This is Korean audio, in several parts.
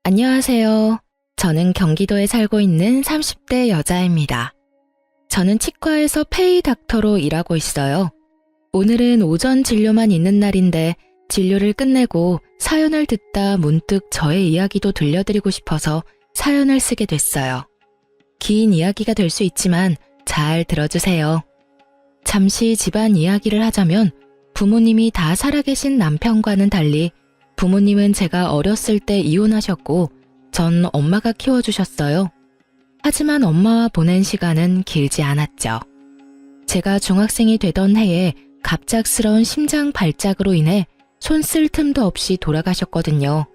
안녕하세요. 저는 경기도에 살고 있는 30대 여자입니다. 저는 치과에서 페이 닥터로 일하고 있어요. 오늘은 오전 진료만 있는 날인데 진료를 끝내고 사연을 듣다 문득 저의 이야기도 들려드리고 싶어서 사연을 쓰게 됐어요. 긴 이야기가 될 수 있지만 잘 들어주세요. 잠시 집안 이야기를 하자면 부모님이 다 살아계신 남편과는 달리 부모님은 제가 어렸을 때 이혼하셨고 전 엄마가 키워주셨어요. 하지만 엄마와 보낸 시간은 길지 않았죠. 제가 중학생이 되던 해에 갑작스러운 심장 발작으로 인해 손 쓸 틈도 없이 돌아가셨거든요.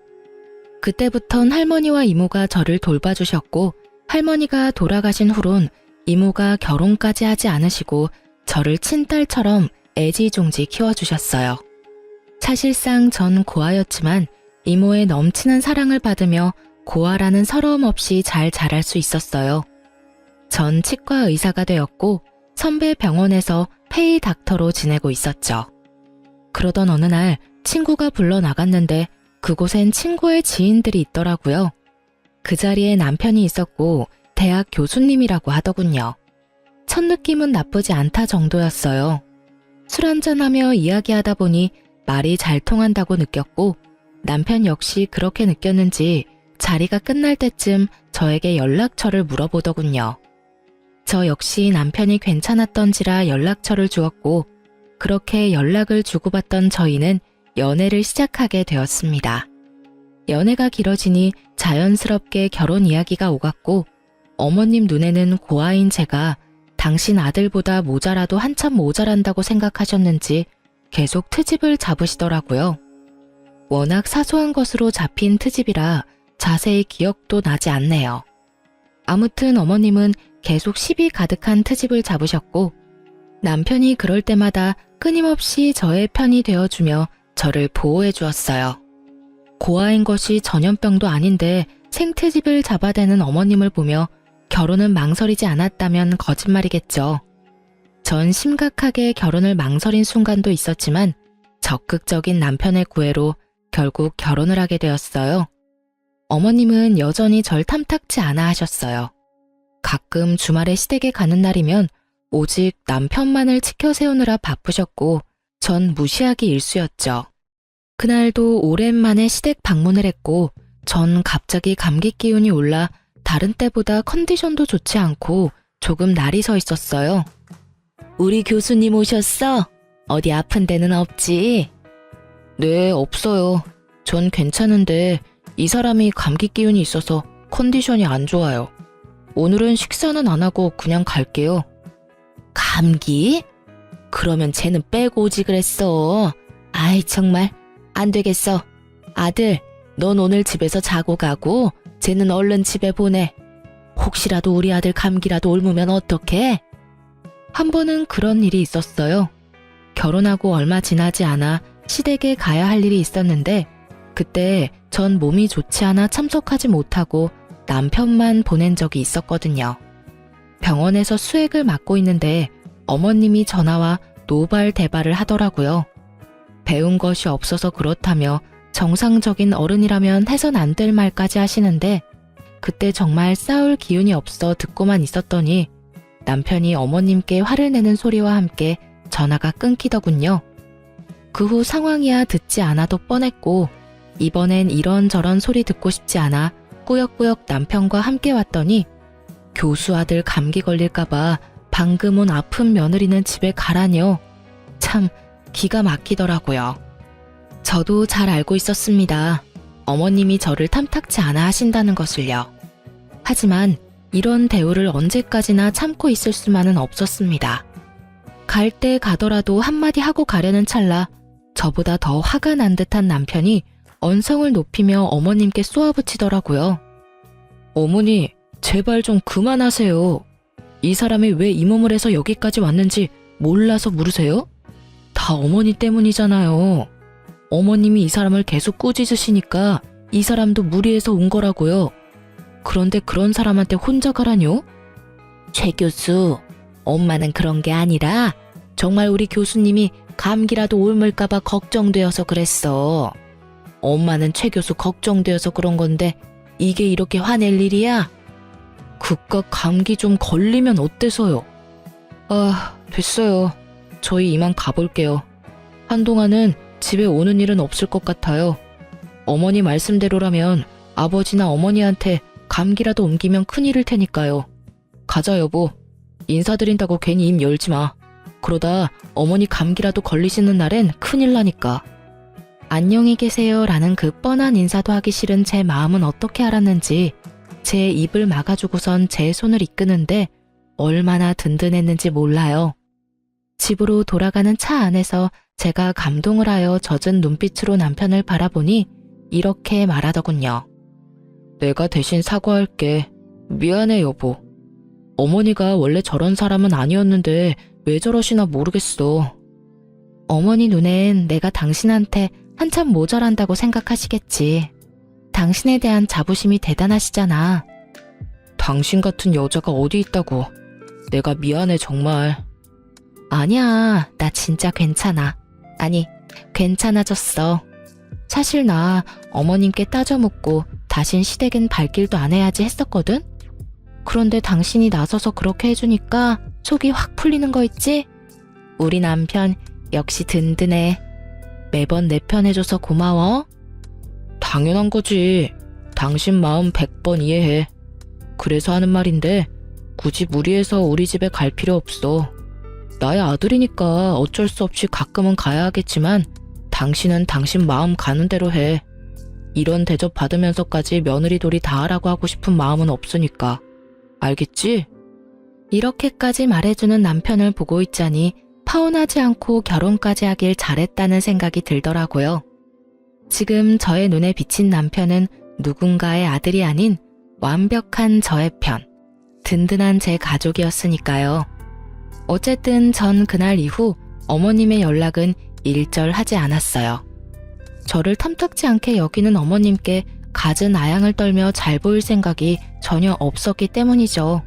그때부턴 할머니와 이모가 저를 돌봐주셨고 할머니가 돌아가신 후론 이모가 결혼까지 하지 않으시고 저를 친딸처럼 애지중지 키워주셨어요. 사실상 전 고아였지만 이모의 넘치는 사랑을 받으며 고아라는 서러움 없이 잘 자랄 수 있었어요. 전 치과 의사가 되었고 선배 병원에서 페이 닥터로 지내고 있었죠. 그러던 어느 날 친구가 불러 나갔는데 그곳엔 친구의 지인들이 있더라고요. 그 자리에 남편이 있었고 대학 교수님이라고 하더군요. 첫 느낌은 나쁘지 않다 정도였어요. 술 한잔하며 이야기하다 보니 말이 잘 통한다고 느꼈고 남편 역시 그렇게 느꼈는지 자리가 끝날 때쯤 저에게 연락처를 물어보더군요. 저 역시 남편이 괜찮았던지라 연락처를 주었고 그렇게 연락을 주고받던 저희는 연애를 시작하게 되었습니다. 연애가 길어지니 자연스럽게 결혼 이야기가 오갔고 어머님 눈에는 고아인 제가 당신 아들보다 모자라도 한참 모자란다고 생각하셨는지 계속 트집을 잡으시더라고요. 워낙 사소한 것으로 잡힌 트집이라 자세히 기억도 나지 않네요. 아무튼 어머님은 계속 시비 가득한 트집을 잡으셨고 남편이 그럴 때마다 끊임없이 저의 편이 되어주며 저를 보호해 주었어요. 고아인 것이 전염병도 아닌데 생트집을 잡아대는 어머님을 보며 결혼은 망설이지 않았다면 거짓말이겠죠. 전 심각하게 결혼을 망설인 순간도 있었지만 적극적인 남편의 구애로 결국 결혼을 하게 되었어요. 어머님은 여전히 절 탐탁지 않아 하셨어요. 가끔 주말에 시댁에 가는 날이면 오직 남편만을 지켜 세우느라 바쁘셨고 전 무시하기 일쑤였죠. 그날도 오랜만에 시댁 방문을 했고 전 갑자기 감기 기운이 올라 다른 때보다 컨디션도 좋지 않고 조금 날이 서 있었어요. 우리 교수님 오셨어? 어디 아픈 데는 없지? 네, 없어요. 전 괜찮은데 이 사람이 감기 기운이 있어서 컨디션이 안 좋아요. 오늘은 식사는 안 하고 그냥 갈게요. 감기? 그러면 쟤는 빼고 오지 그랬어. 아이 정말 안 되겠어. 아들, 넌 오늘 집에서 자고 가고 쟤는 얼른 집에 보내. 혹시라도 우리 아들 감기라도 옮으면 어떡해? 한 번은 그런 일이 있었어요. 결혼하고 얼마 지나지 않아 시댁에 가야 할 일이 있었는데 그때 전 몸이 좋지 않아 참석하지 못하고 남편만 보낸 적이 있었거든요. 병원에서 수액을 맞고 있는데 어머님이 전화와 노발대발을 하더라고요. 배운 것이 없어서 그렇다며 정상적인 어른이라면 해선 안 될 말까지 하시는데 그때 정말 싸울 기운이 없어 듣고만 있었더니 남편이 어머님께 화를 내는 소리와 함께 전화가 끊기더군요. 그 후 상황이야 듣지 않아도 뻔했고 이번엔 이런저런 소리 듣고 싶지 않아 꾸역꾸역 남편과 함께 왔더니 교수 아들 감기 걸릴까봐 방금 온 아픈 며느리는 집에 가라뇨. 참 기가 막히더라고요. 저도 잘 알고 있었습니다. 어머님이 저를 탐탁지 않아 하신다는 것을요. 하지만 이런 대우를 언제까지나 참고 있을 수만은 없었습니다. 갈 때 가더라도 한마디 하고 가려는 찰나 저보다 더 화가 난 듯한 남편이 언성을 높이며 어머님께 쏘아붙이더라고요. 어머니, 제발 좀 그만하세요. 이 사람이 왜 이 몸을 해서 여기까지 왔는지 몰라서 물으세요? 다 어머니 때문이잖아요. 어머님이 이 사람을 계속 꾸짖으시니까 이 사람도 무리해서 온 거라고요. 그런데 그런 사람한테 혼자 가라뇨? 최 교수, 엄마는 그런 게 아니라 정말 우리 교수님이 감기라도 옮을까봐 걱정되어서 그랬어. 엄마는 최 교수 걱정되어서 그런 건데 이게 이렇게 화낼 일이야? 그깟 감기 좀 걸리면 어때서요? 아, 됐어요. 저희 이만 가볼게요. 한동안은 집에 오는 일은 없을 것 같아요. 어머니 말씀대로라면 아버지나 어머니한테 감기라도 옮기면 큰일일 테니까요. 가자, 여보. 인사드린다고 괜히 입 열지 마. 그러다 어머니 감기라도 걸리시는 날엔 큰일 나니까. 안녕히 계세요 라는 그 뻔한 인사도 하기 싫은 제 마음은 어떻게 알았는지 제 입을 막아주고선 제 손을 이끄는데 얼마나 든든했는지 몰라요. 집으로 돌아가는 차 안에서 제가 감동을 하여 젖은 눈빛으로 남편을 바라보니 이렇게 말하더군요. 내가 대신 사과할게. 미안해, 여보. 어머니가 원래 저런 사람은 아니었는데 왜 저러시나 모르겠어. 어머니 눈엔 내가 당신한테 한참 모자란다고 생각하시겠지. 당신에 대한 자부심이 대단하시잖아. 당신 같은 여자가 어디 있다고. 내가 미안해, 정말. 아니야, 나 진짜 괜찮아. 아니, 괜찮아졌어. 사실 나 어머님께 따져 묻고 다신 시댁엔 발길도 안 해야지 했었거든? 그런데 당신이 나서서 그렇게 해주니까 속이 확 풀리는 거 있지? 우리 남편 역시 든든해. 매번 내 편 해줘서 고마워. 당연한 거지. 당신 마음 100번 이해해. 그래서 하는 말인데 굳이 무리해서 우리 집에 갈 필요 없어. 나의 아들이니까 어쩔 수 없이 가끔은 가야 하겠지만 당신은 당신 마음 가는 대로 해. 이런 대접 받으면서까지 며느리돌이 다 하라고 하고 싶은 마음은 없으니까. 알겠지? 이렇게까지 말해주는 남편을 보고 있자니 파혼하지 않고 결혼까지 하길 잘했다는 생각이 들더라고요. 지금 저의 눈에 비친 남편은 누군가의 아들이 아닌 완벽한 저의 편, 든든한 제 가족이었으니까요. 어쨌든 전 그날 이후 어머님의 연락은 일절하지 않았어요. 저를 탐탁지 않게 여기는 어머님께 갖은 아양을 떨며 잘 보일 생각이 전혀 없었기 때문이죠.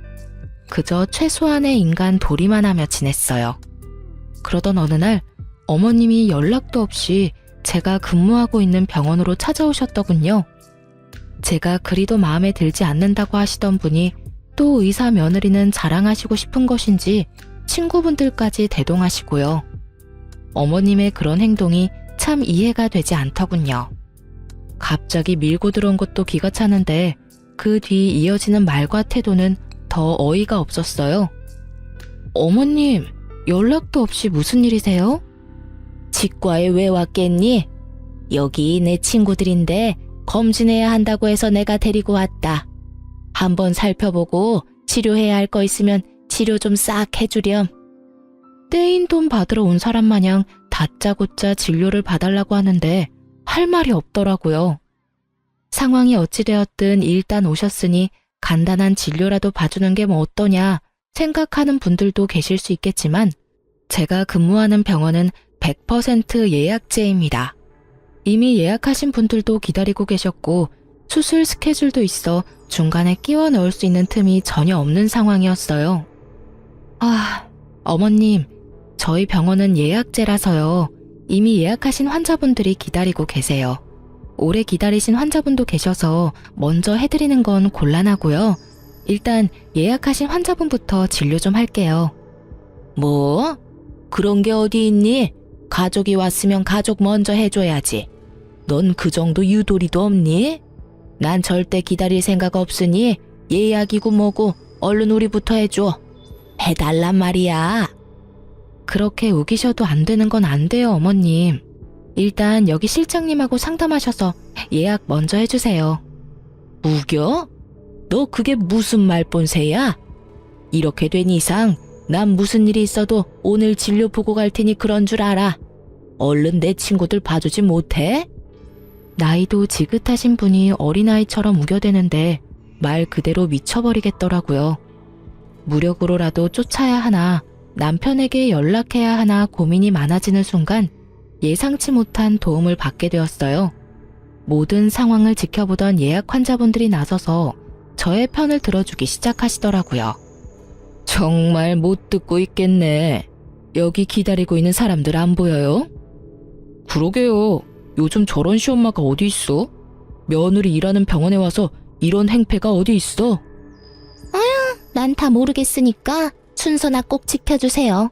그저 최소한의 인간 도리만 하며 지냈어요. 그러던 어느 날 어머님이 연락도 없이 제가 근무하고 있는 병원으로 찾아오셨더군요. 제가 그리도 마음에 들지 않는다고 하시던 분이 또 의사 며느리는 자랑하시고 싶은 것인지 친구분들까지 대동하시고요. 어머님의 그런 행동이 참 이해가 되지 않더군요. 갑자기 밀고 들어온 것도 기가 차는데 그 뒤 이어지는 말과 태도는 더 어이가 없었어요. 어머님, 연락도 없이 무슨 일이세요? 치과에 왜 왔겠니? 여기 내 친구들인데 검진해야 한다고 해서 내가 데리고 왔다. 한번 살펴보고 치료해야 할 거 있으면 치료 좀 싹 해주렴. 떼인 돈 받으러 온 사람 마냥 다짜고짜 진료를 봐달라고 하는데 할 말이 없더라고요. 상황이 어찌되었든 일단 오셨으니 간단한 진료라도 봐주는 게 뭐 어떠냐 생각하는 분들도 계실 수 있겠지만 제가 근무하는 병원은 100% 예약제입니다. 이미 예약하신 분들도 기다리고 계셨고 수술 스케줄도 있어 중간에 끼워 넣을 수 있는 틈이 전혀 없는 상황이었어요. 어머님, 저희 병원은 예약제라서요. 이미 예약하신 환자분들이 기다리고 계세요. 오래 기다리신 환자분도 계셔서 먼저 해드리는 건 곤란하고요. 일단 예약하신 환자분부터 진료 좀 할게요. 뭐? 그런 게 어디 있니? 가족이 왔으면 가족 먼저 해줘야지. 넌 그 정도 유도리도 없니? 난 절대 기다릴 생각 없으니 예약이고 뭐고 얼른 우리부터 해줘. 해달란 말이야. 그렇게 우기셔도 안 되는 건 안 돼요, 어머님. 일단 여기 실장님하고 상담하셔서 예약 먼저 해주세요. 우겨? 너 그게 무슨 말본새야? 이렇게 된 이상 난 무슨 일이 있어도 오늘 진료 보고 갈 테니 그런 줄 알아. 얼른 내 친구들 봐주지 못해? 나이도 지긋하신 분이 어린아이처럼 우겨대는데 말 그대로 미쳐버리겠더라고요. 무력으로라도 쫓아야 하나 남편에게 연락해야 하나 고민이 많아지는 순간 예상치 못한 도움을 받게 되었어요. 모든 상황을 지켜보던 예약 환자분들이 나서서 저의 편을 들어주기 시작하시더라고요. 정말 못 듣고 있겠네. 여기 기다리고 있는 사람들 안 보여요? 그러게요. 요즘 저런 시엄마가 어디 있어? 며느리 일하는 병원에 와서 이런 행패가 어디 있어? 난 다 모르겠으니까 순서나 꼭 지켜주세요.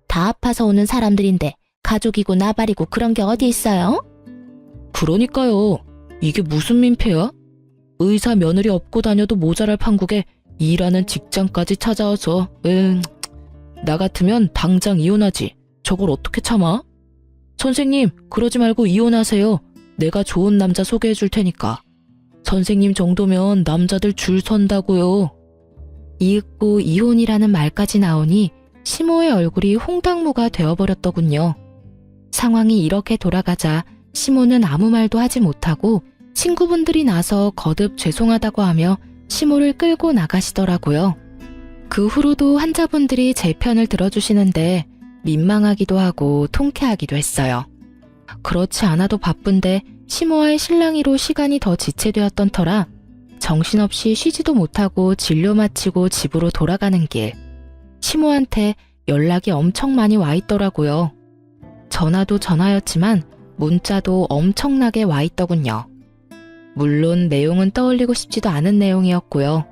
다 아파서 오는 사람들인데 가족이고 나발이고 그런 게 어디 있어요? 그러니까요. 이게 무슨 민폐야? 의사 며느리 업고 다녀도 모자랄 판국에 일하는 직장까지 찾아와서 나 같으면 당장 이혼하지. 저걸 어떻게 참아? 선생님, 그러지 말고 이혼하세요. 내가 좋은 남자 소개해 줄 테니까. 선생님 정도면 남자들 줄 선다고요. 이윽고 이혼이라는 말까지 나오니 시모의 얼굴이 홍당무가 되어버렸더군요. 상황이 이렇게 돌아가자 시모는 아무 말도 하지 못하고 친구분들이 나서 거듭 죄송하다고 하며 시모를 끌고 나가시더라고요. 그 후로도 환자분들이 제 편을 들어주시는데 민망하기도 하고 통쾌하기도 했어요. 그렇지 않아도 바쁜데 시모와의 실랑이로 시간이 더 지체되었던 터라 정신없이 쉬지도 못하고 진료 마치고 집으로 돌아가는 길, 시모한테 연락이 엄청 많이 와 있더라고요. 전화도 전화였지만 문자도 엄청나게 와 있더군요. 물론 내용은 떠올리고 싶지도 않은 내용이었고요.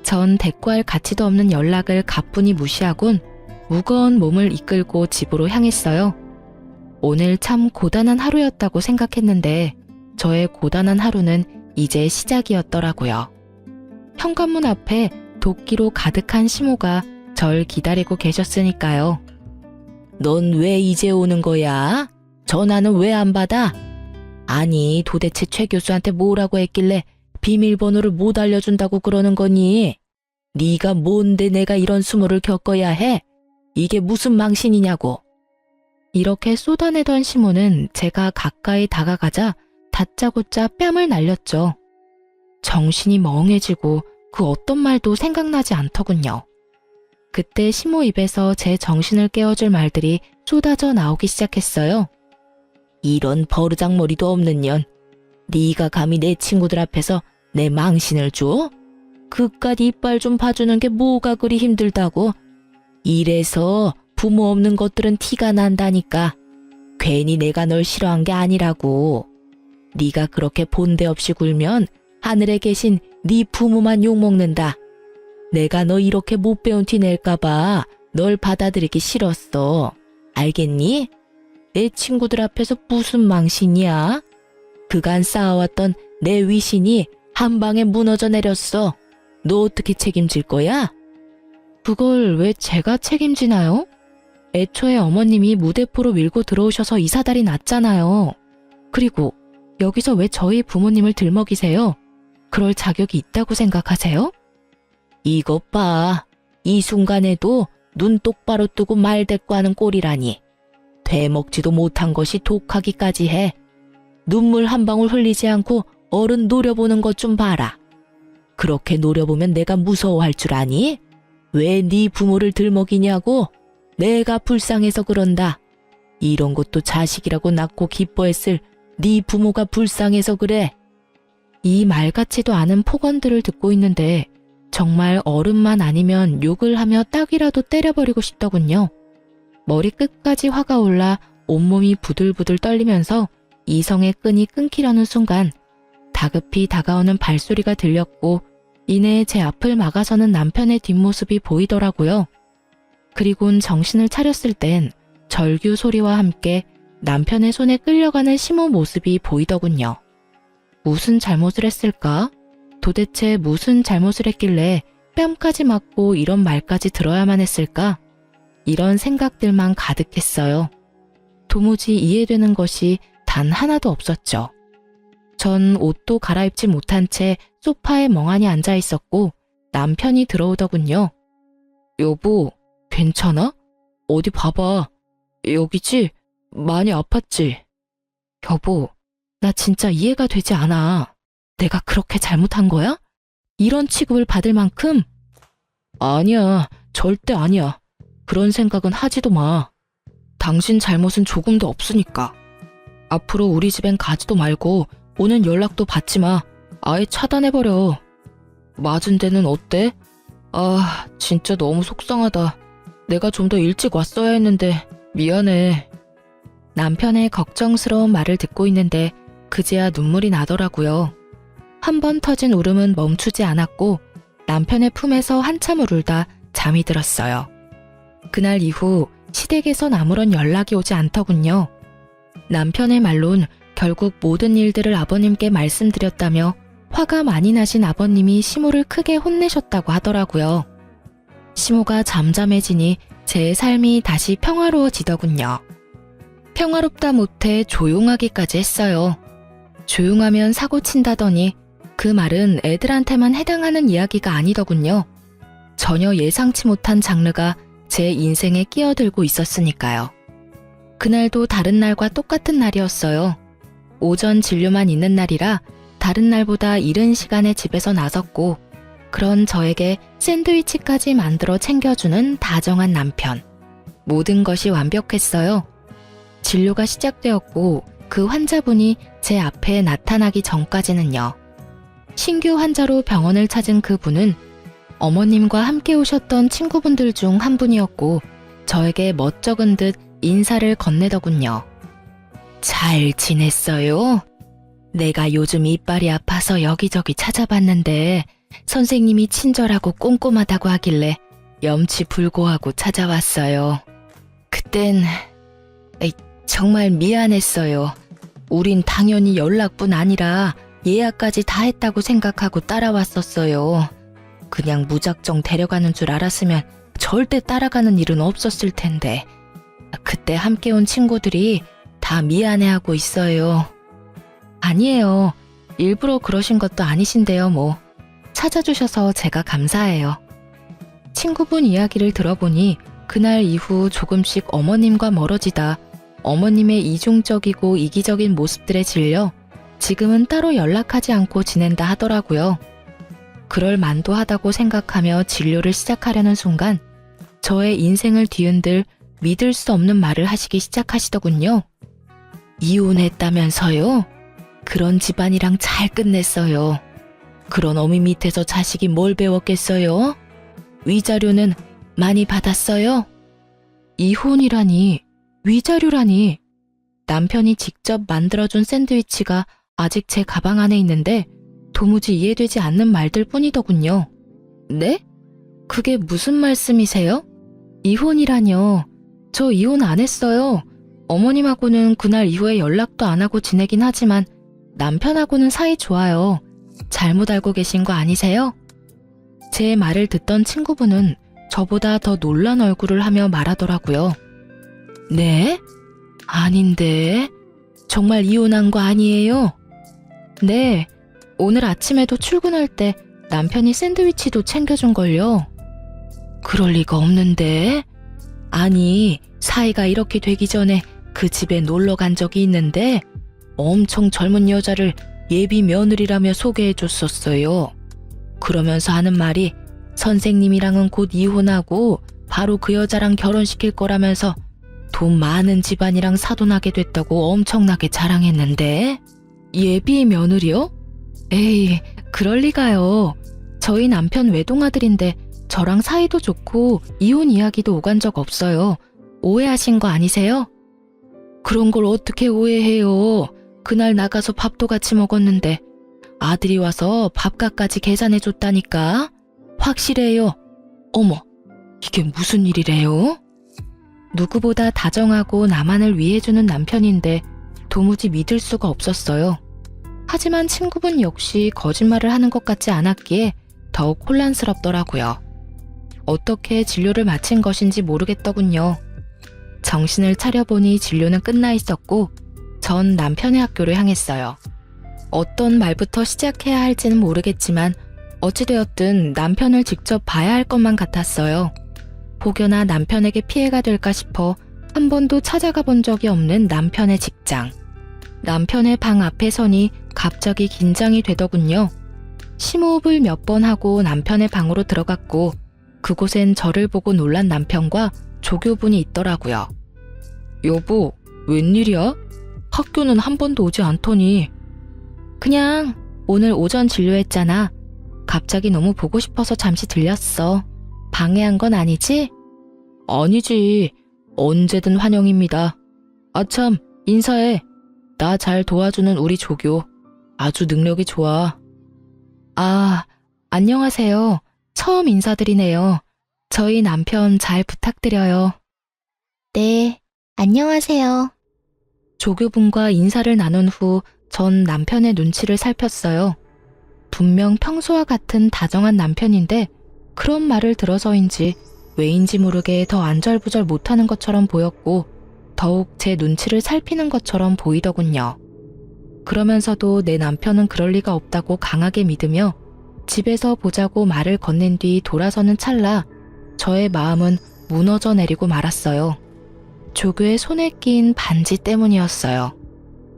전 대꾸할 가치도 없는 연락을 가뿐히 무시하곤 무거운 몸을 이끌고 집으로 향했어요. 오늘 참 고단한 하루였다고 생각했는데 저의 고단한 하루는 이제 시작이었더라고요. 현관문 앞에 도끼로 가득한 시모가 절 기다리고 계셨으니까요. 넌 왜 이제 오는 거야? 전화는 왜 안 받아? 아니, 도대체 최 교수한테 뭐라고 했길래 비밀번호를 못 알려준다고 그러는 거니? 네가 뭔데 내가 이런 수모를 겪어야 해? 이게 무슨 망신이냐고. 이렇게 쏟아내던 시모는 제가 가까이 다가가자 다짜고짜 뺨을 날렸죠. 정신이 멍해지고 그 어떤 말도 생각나지 않더군요. 그때 시모 입에서 제 정신을 깨워줄 말들이 쏟아져 나오기 시작했어요. 이런 버르장머리도 없는 년. 네가 감히 내 친구들 앞에서 내 망신을 줘? 그깟 이빨 좀 봐주는 게 뭐가 그리 힘들다고. 이래서 부모 없는 것들은 티가 난다니까. 괜히 내가 널 싫어한 게 아니라고. 네가 그렇게 본데 없이 굴면 하늘에 계신 네 부모만 욕먹는다. 내가 너 이렇게 못 배운 티 낼까봐 널 받아들이기 싫었어. 알겠니? 내 친구들 앞에서 무슨 망신이야? 그간 쌓아왔던 내 위신이 한 방에 무너져 내렸어. 너 어떻게 책임질 거야? 그걸 왜 제가 책임지나요? 애초에 어머님이 무대포로 밀고 들어오셔서 이 사달이 났잖아요. 그리고 여기서 왜 저희 부모님을 들먹이세요? 그럴 자격이 있다고 생각하세요? 이것 봐. 이 순간에도 눈 똑바로 뜨고 말 대꾸하는 꼴이라니. 되먹지도 못한 것이 독하기까지 해. 눈물 한 방울 흘리지 않고 어른 노려보는 것 좀 봐라. 그렇게 노려보면 내가 무서워할 줄 아니? 왜 네 부모를 들먹이냐고? 내가 불쌍해서 그런다. 이런 것도 자식이라고 낳고 기뻐했을 네 부모가 불쌍해서 그래. 이 말 같지도 않은 폭언들을 듣고 있는데 정말 어른만 아니면 욕을 하며 딱이라도 때려버리고 싶더군요. 머리 끝까지 화가 올라 온몸이 부들부들 떨리면서 이성의 끈이 끊기려는 순간 다급히 다가오는 발소리가 들렸고 이내 제 앞을 막아서는 남편의 뒷모습이 보이더라고요. 그리곤 정신을 차렸을 땐 절규 소리와 함께 남편의 손에 끌려가는 시모 모습이 보이더군요. 무슨 잘못을 했을까? 도대체 무슨 잘못을 했길래 뺨까지 맞고 이런 말까지 들어야만 했을까? 이런 생각들만 가득했어요. 도무지 이해되는 것이 단 하나도 없었죠. 전 옷도 갈아입지 못한 채 소파에 멍하니 앉아 있었고 남편이 들어오더군요. 여보, 괜찮아? 어디 봐봐. 여기지? 많이 아팠지? 여보, 나 진짜 이해가 되지 않아. 내가 그렇게 잘못한 거야? 이런 취급을 받을 만큼? 아니야, 절대 아니야. 그런 생각은 하지도 마. 당신 잘못은 조금도 없으니까. 앞으로 우리 집엔 가지도 말고 오는 연락도 받지 마. 아예 차단해버려. 맞은 데는 어때? 아, 진짜 너무 속상하다. 내가 좀 더 일찍 왔어야 했는데 미안해. 남편의 걱정스러운 말을 듣고 있는데 그제야 눈물이 나더라고요. 한 번 터진 울음은 멈추지 않았고 남편의 품에서 한참을 울다 잠이 들었어요. 그날 이후 시댁에선 아무런 연락이 오지 않더군요. 남편의 말론 결국 모든 일들을 아버님께 말씀드렸다며 화가 많이 나신 아버님이 시모를 크게 혼내셨다고 하더라고요. 시모가 잠잠해지니 제 삶이 다시 평화로워지더군요. 평화롭다 못해 조용하기까지 했어요. 조용하면 사고 친다더니 그 말은 애들한테만 해당하는 이야기가 아니더군요. 전혀 예상치 못한 장르가 제 인생에 끼어들고 있었으니까요. 그날도 다른 날과 똑같은 날이었어요. 오전 진료만 있는 날이라 다른 날보다 이른 시간에 집에서 나섰고 그런 저에게 샌드위치까지 만들어 챙겨주는 다정한 남편. 모든 것이 완벽했어요. 진료가 시작되었고 그 환자분이 제 앞에 나타나기 전까지는요. 신규 환자로 병원을 찾은 그분은 어머님과 함께 오셨던 친구분들 중 한 분이었고 저에게 멋쩍은 듯 인사를 건네더군요. 잘 지냈어요? 내가 요즘 이빨이 아파서 여기저기 찾아봤는데 선생님이 친절하고 꼼꼼하다고 하길래 염치불고하고 찾아왔어요. 그땐 정말 미안했어요. 우린 당연히 연락뿐 아니라 예약까지 다 했다고 생각하고 따라왔었어요. 그냥 무작정 데려가는 줄 알았으면 절대 따라가는 일은 없었을 텐데 그때 함께 온 친구들이 다 미안해하고 있어요. 아니에요. 일부러 그러신 것도 아니신데요, 뭐. 찾아주셔서 제가 감사해요. 친구분 이야기를 들어보니 그날 이후 조금씩 어머님과 멀어지다 어머님의 이중적이고 이기적인 모습들에 질려 지금은 따로 연락하지 않고 지낸다 하더라고요. 그럴 만도 하다고 생각하며 진료를 시작하려는 순간 저의 인생을 뒤흔들 믿을 수 없는 말을 하시기 시작하시더군요. 이혼했다면서요? 그런 집안이랑 잘 끝냈어요. 그런 어미 밑에서 자식이 뭘 배웠겠어요? 위자료는 많이 받았어요? 이혼이라니, 위자료라니. 남편이 직접 만들어준 샌드위치가 아직 제 가방 안에 있는데 도무지 이해되지 않는 말들 뿐이더군요. 네? 그게 무슨 말씀이세요? 이혼이라뇨. 저 이혼 안 했어요. 어머님하고는 그날 이후에 연락도 안 하고 지내긴 하지만 남편하고는 사이 좋아요. 잘못 알고 계신 거 아니세요? 제 말을 듣던 친구분은 저보다 더 놀란 얼굴을 하며 말하더라고요. 네? 아닌데. 정말 이혼한 거 아니에요? 네. 오늘 아침에도 출근할 때 남편이 샌드위치도 챙겨준걸요. 그럴 리가 없는데. 아니, 사이가 이렇게 되기 전에 그 집에 놀러 간 적이 있는데 엄청 젊은 여자를 예비 며느리라며 소개해줬었어요. 그러면서 하는 말이 선생님이랑은 곧 이혼하고 바로 그 여자랑 결혼시킬 거라면서 돈 많은 집안이랑 사돈하게 됐다고 엄청나게 자랑했는데. 예비 며느리요? 에이, 그럴 리가요. 저희 남편 외동아들인데 저랑 사이도 좋고 이혼 이야기도 오간 적 없어요. 오해하신 거 아니세요? 그런 걸 어떻게 오해해요. 그날 나가서 밥도 같이 먹었는데 아들이 와서 밥값까지 계산해줬다니까. 확실해요. 어머, 이게 무슨 일이래요? 누구보다 다정하고 나만을 위해주는 남편인데 도무지 믿을 수가 없었어요. 하지만 친구분 역시 거짓말을 하는 것 같지 않았기에 더욱 혼란스럽더라고요. 어떻게 진료를 마친 것인지 모르겠더군요. 정신을 차려보니 진료는 끝나 있었고 전 남편의 학교를 향했어요. 어떤 말부터 시작해야 할지는 모르겠지만 어찌되었든 남편을 직접 봐야 할 것만 같았어요. 혹여나 남편에게 피해가 될까 싶어 한 번도 찾아가 본 적이 없는 남편의 직장. 남편의 방 앞에 서니 갑자기 긴장이 되더군요. 심호흡을 몇 번 하고 남편의 방으로 들어갔고 그곳엔 저를 보고 놀란 남편과 조교분이 있더라고요. 여보, 웬일이야? 학교는 한 번도 오지 않더니. 그냥 오늘 오전 진료했잖아. 갑자기 너무 보고 싶어서 잠시 들렸어. 방해한 건 아니지? 아니지. 언제든 환영입니다. 아참, 인사해. 나 잘 도와주는 우리 조교. 아주 능력이 좋아. 아, 안녕하세요. 처음 인사드리네요. 저희 남편 잘 부탁드려요. 네, 안녕하세요. 조교분과 인사를 나눈 후 전 남편의 눈치를 살폈어요. 분명 평소와 같은 다정한 남편인데 그런 말을 들어서인지 왜인지 모르게 더 안절부절 못하는 것처럼 보였고 더욱 제 눈치를 살피는 것처럼 보이더군요. 그러면서도 내 남편은 그럴 리가 없다고 강하게 믿으며 집에서 보자고 말을 건넨 뒤 돌아서는 찰나 저의 마음은 무너져 내리고 말았어요. 조교의 손에 낀 반지 때문이었어요.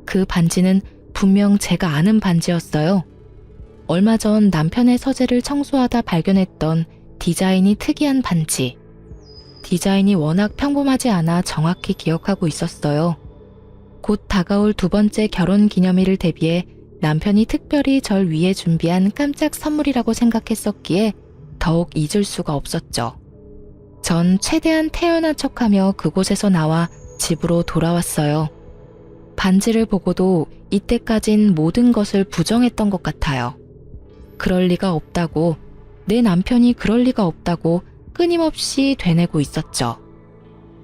그 반지는 분명 제가 아는 반지였어요. 얼마 전 남편의 서재를 청소하다 발견했던 디자인이 특이한 반지. 디자인이 워낙 평범하지 않아 정확히 기억하고 있었어요. 곧 다가올 두 번째 결혼 기념일을 대비해 남편이 특별히 절 위해 준비한 깜짝 선물이라고 생각했었기에 더욱 잊을 수가 없었죠. 전 최대한 태연한 척하며 그곳에서 나와 집으로 돌아왔어요. 반지를 보고도 이때까진 모든 것을 부정했던 것 같아요. 그럴 리가 없다고, 내 남편이 그럴 리가 없다고 끊임없이 되뇌고 있었죠.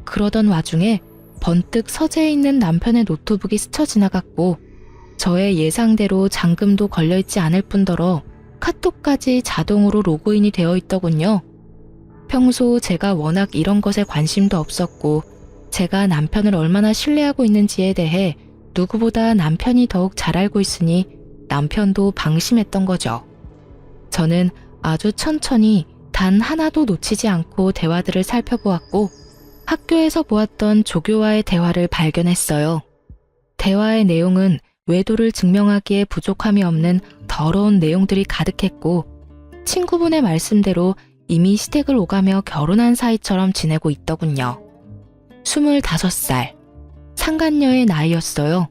그러던 와중에 번뜩 서재에 있는 남편의 노트북이 스쳐 지나갔고 저의 예상대로 잠금도 걸려있지 않을 뿐더러 카톡까지 자동으로 로그인이 되어 있더군요. 평소 제가 워낙 이런 것에 관심도 없었고 제가 남편을 얼마나 신뢰하고 있는지에 대해 누구보다 남편이 더욱 잘 알고 있으니 남편도 방심했던 거죠. 저는 아주 천천히 단 하나도 놓치지 않고 대화들을 살펴보았고 학교에서 보았던 조교와의 대화를 발견했어요. 대화의 내용은 외도를 증명하기에 부족함이 없는 더러운 내용들이 가득했고 친구분의 말씀대로 이미 시댁을 오가며 결혼한 사이처럼 지내고 있더군요. 25살, 상간녀의 나이였어요.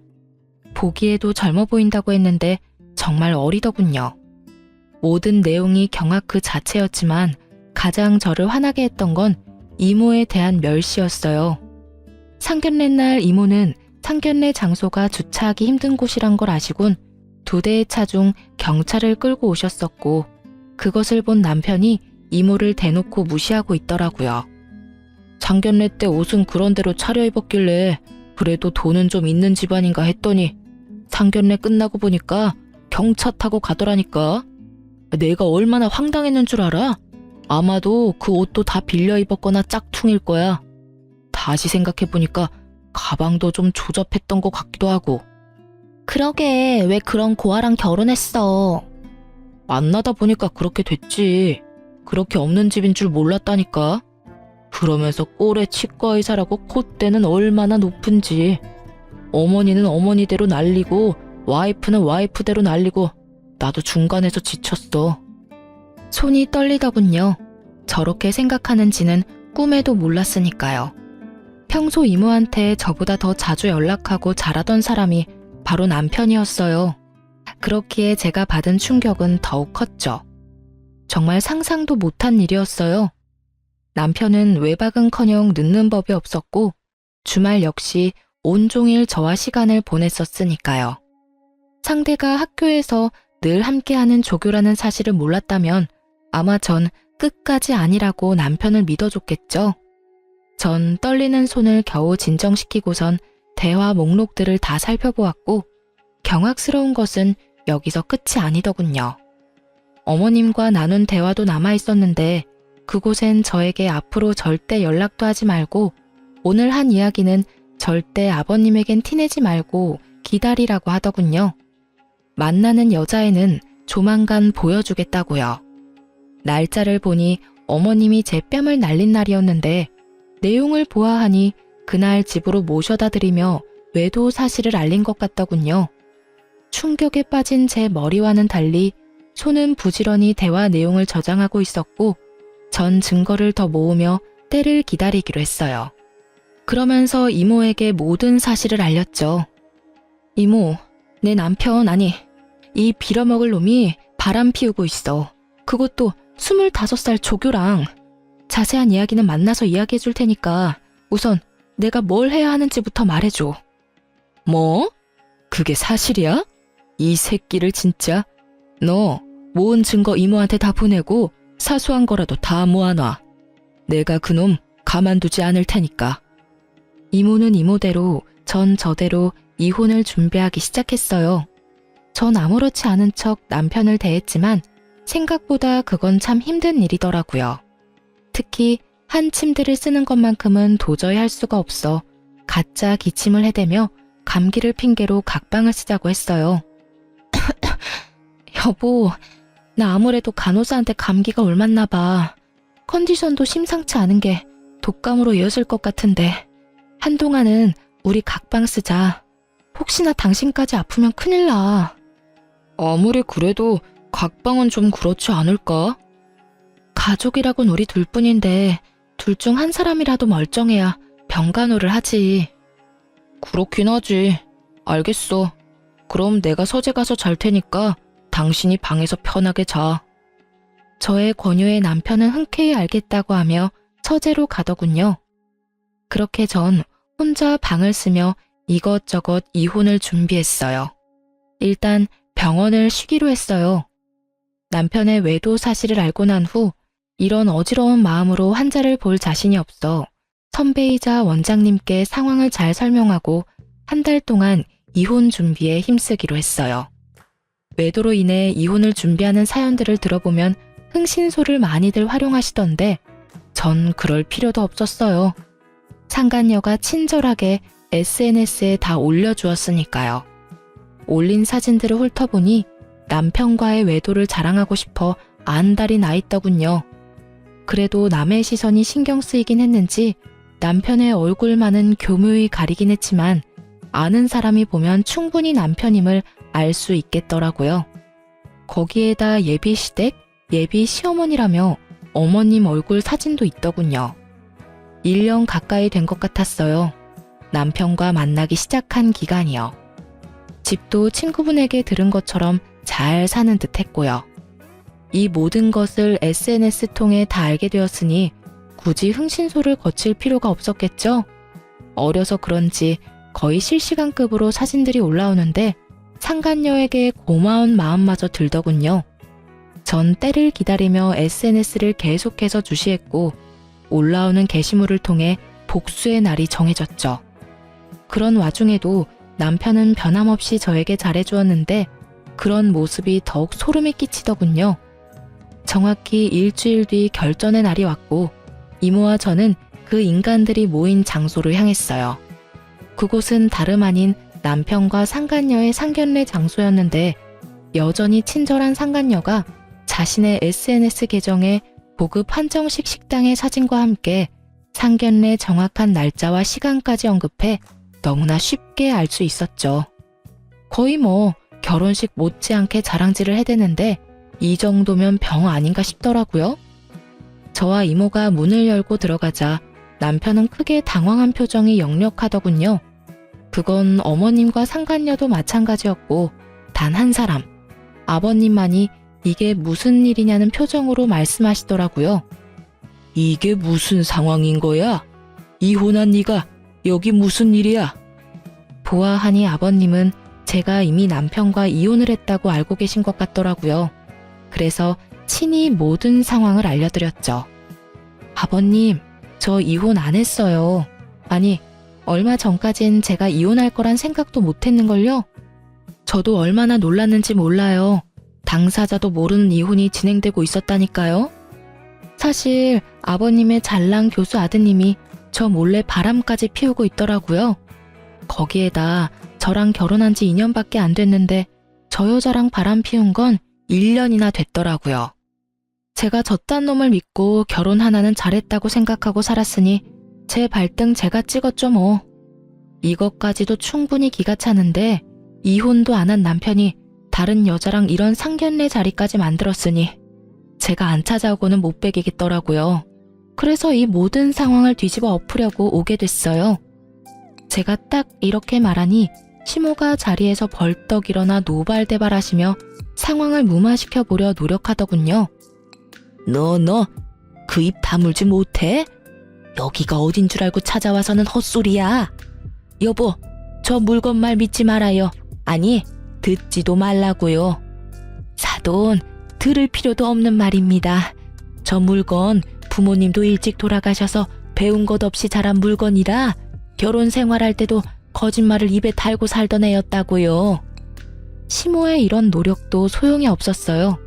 보기에도 젊어 보인다고 했는데 정말 어리더군요. 모든 내용이 경악 그 자체였지만 가장 저를 화나게 했던 건 이모에 대한 멸시였어요. 상견례 날 이모는 상견례 장소가 주차하기 힘든 곳이란 걸 아시곤 2대의 차 중 경찰을 끌고 오셨었고 그것을 본 남편이 이모를 대놓고 무시하고 있더라고요. 상견례 때 옷은 그런 대로 차려입었길래 그래도 돈은 좀 있는 집안인가 했더니 상견례 끝나고 보니까 경차 타고 가더라니까. 내가 얼마나 황당했는 줄 알아? 아마도 그 옷도 다 빌려 입었거나 짝퉁일 거야. 다시 생각해보니까 가방도 좀 조잡했던 것 같기도 하고. 그러게, 왜 그런 고아랑 결혼했어? 만나다 보니까 그렇게 됐지. 그렇게 없는 집인 줄 몰랐다니까. 그러면서 꼴에 치과 의사라고 콧대는 얼마나 높은지. 어머니는 어머니대로 날리고 와이프는 와이프대로 날리고 나도 중간에서 지쳤어. 손이 떨리더군요. 저렇게 생각하는지는 꿈에도 몰랐으니까요. 평소 이모한테 저보다 더 자주 연락하고 잘하던 사람이 바로 남편이었어요. 그렇기에 제가 받은 충격은 더욱 컸죠. 정말 상상도 못한 일이었어요. 남편은 외박은커녕 늦는 법이 없었고 주말 역시 온종일 저와 시간을 보냈었으니까요. 상대가 학교에서 늘 함께하는 조교라는 사실을 몰랐다면 아마 전 끝까지 아니라고 남편을 믿어줬겠죠. 전 떨리는 손을 겨우 진정시키고선 대화 목록들을 다 살펴보았고 경악스러운 것은 여기서 끝이 아니더군요. 어머님과 나눈 대화도 남아있었는데 그곳엔 저에게 앞으로 절대 연락도 하지 말고 오늘 한 이야기는 절대 아버님에겐 티내지 말고 기다리라고 하더군요. 만나는 여자애는 조만간 보여주겠다고요. 날짜를 보니 어머님이 제 뺨을 날린 날이었는데 내용을 보아하니 그날 집으로 모셔다 드리며 외도 사실을 알린 것 같더군요. 충격에 빠진 제 머리와는 달리 손은 부지런히 대화 내용을 저장하고 있었고 전 증거를 더 모으며 때를 기다리기로 했어요. 그러면서 이모에게 모든 사실을 알렸죠. 이모, 내 남편 아니 이 빌어먹을 놈이 바람 피우고 있어. 그것도 25살 조교랑. 자세한 이야기는 만나서 이야기해 줄 테니까 우선 내가 뭘 해야 하는지부터 말해줘. 뭐? 그게 사실이야? 이 새끼를 진짜. 너 모은 증거 이모한테 다 보내고 사소한 거라도 다 모아놔. 내가 그놈 가만두지 않을 테니까. 이모는 이모대로, 전 저대로 이혼을 준비하기 시작했어요. 전 아무렇지 않은 척 남편을 대했지만 생각보다 그건 참 힘든 일이더라고요. 특히 한 침대를 쓰는 것만큼은 도저히 할 수가 없어 가짜 기침을 해대며 감기를 핑계로 각방을 쓰자고 했어요. 여보, 나 아무래도 간호사한테 감기가 옮았나 봐. 컨디션도 심상치 않은 게 독감으로 이어질 것 같은데 한동안은 우리 각방 쓰자. 혹시나 당신까지 아프면 큰일 나. 아무리 그래도 각방은 좀 그렇지 않을까? 가족이라곤 우리 둘뿐인데 둘 중 한 사람이라도 멀쩡해야 병간호를 하지. 그렇긴 하지. 알겠어. 그럼 내가 서재 가서 잘 테니까 당신이 방에서 편하게 자. 저의 권유에 남편은 흔쾌히 알겠다고 하며 서재로 가더군요. 그렇게 전 혼자 방을 쓰며 이것저것 이혼을 준비했어요. 일단 병원을 쉬기로 했어요. 남편의 외도 사실을 알고 난 후 이런 어지러운 마음으로 환자를 볼 자신이 없어 선배이자 원장님께 상황을 잘 설명하고 한 달 동안 이혼 준비에 힘쓰기로 했어요. 외도로 인해 이혼을 준비하는 사연들을 들어보면 흥신소를 많이들 활용하시던데 전 그럴 필요도 없었어요. 상간녀가 친절하게 SNS에 다 올려주었으니까요. 올린 사진들을 훑어보니 남편과의 외도를 자랑하고 싶어 안달이 나 있더군요. 그래도 남의 시선이 신경 쓰이긴 했는지 남편의 얼굴만은 교묘히 가리긴 했지만 아는 사람이 보면 충분히 남편임을 알 수 있겠더라고요. 거기에다 예비 시댁, 예비 시어머니라며 어머님 얼굴 사진도 있더군요. 1년 가까이 된 것 같았어요. 남편과 만나기 시작한 기간이요. 집도 친구분에게 들은 것처럼 잘 사는 듯 했고요. 이 모든 것을 SNS 통해 다 알게 되었으니 굳이 흥신소를 거칠 필요가 없었겠죠? 어려서 그런지 거의 실시간급으로 사진들이 올라오는데 상간녀에게 고마운 마음마저 들더군요. 전 때를 기다리며 SNS를 계속해서 주시했고 올라오는 게시물을 통해 복수의 날이 정해졌죠. 그런 와중에도 남편은 변함없이 저에게 잘해주었는데 그런 모습이 더욱 소름이 끼치더군요. 정확히 일주일 뒤 결전의 날이 왔고 이모와 저는 그 인간들이 모인 장소로 향했어요. 그곳은 다름 아닌 남편과 상간녀의 상견례 장소였는데 여전히 친절한 상간녀가 자신의 SNS 계정에 고급 한정식 식당의 사진과 함께 상견례 정확한 날짜와 시간까지 언급해 너무나 쉽게 알 수 있었죠. 거의 결혼식 못지않게 자랑질을 해대는데 이 정도면 병 아닌가 싶더라고요. 저와 이모가 문을 열고 들어가자 남편은 크게 당황한 표정이 역력하더군요. 그건 어머님과 상간녀도 마찬가지였고 단 한 사람, 아버님만이 이게 무슨 일이냐는 표정으로 말씀하시더라고요. 이게 무슨 상황인 거야? 이혼한 네가 여기 무슨 일이야? 보아하니 아버님은 제가 이미 남편과 이혼을 했다고 알고 계신 것 같더라고요. 그래서 친히 모든 상황을 알려드렸죠. 아버님, 저 이혼 안 했어요. 아니, 얼마 전까진 제가 이혼할 거란 생각도 못 했는걸요? 저도 얼마나 놀랐는지 몰라요. 당사자도 모르는 이혼이 진행되고 있었다니까요. 사실 아버님의 잘난 교수 아드님이 저 몰래 바람까지 피우고 있더라고요. 거기에다 저랑 결혼한 지 2년밖에 안 됐는데 저 여자랑 바람 피운 건 1년이나 됐더라고요. 제가 저딴 놈을 믿고 결혼 하나는 잘했다고 생각하고 살았으니 제 발등 제가 찍었죠 뭐. 이것까지도 충분히 기가 차는데 이혼도 안 한 남편이 다른 여자랑 이런 상견례 자리까지 만들었으니 제가 안 찾아오고는 못 베기겠더라고요. 그래서 이 모든 상황을 뒤집어 엎으려고 오게 됐어요. 제가 딱 이렇게 말하니 시모가 자리에서 벌떡 일어나 노발대발하시며 상황을 무마시켜 보려 노력하더군요. 너 그 입 다물지 못해? 여기가 어딘 줄 알고 찾아와서는 헛소리야. 여보, 저 물건 말 믿지 말아요. 아니, 듣지도 말라고요. 사돈, 들을 필요도 없는 말입니다. 저 물건 부모님도 일찍 돌아가셔서 배운 것 없이 자란 물건이라 결혼 생활할 때도 거짓말을 입에 달고 살던 애였다고요. 시모의 이런 노력도 소용이 없었어요.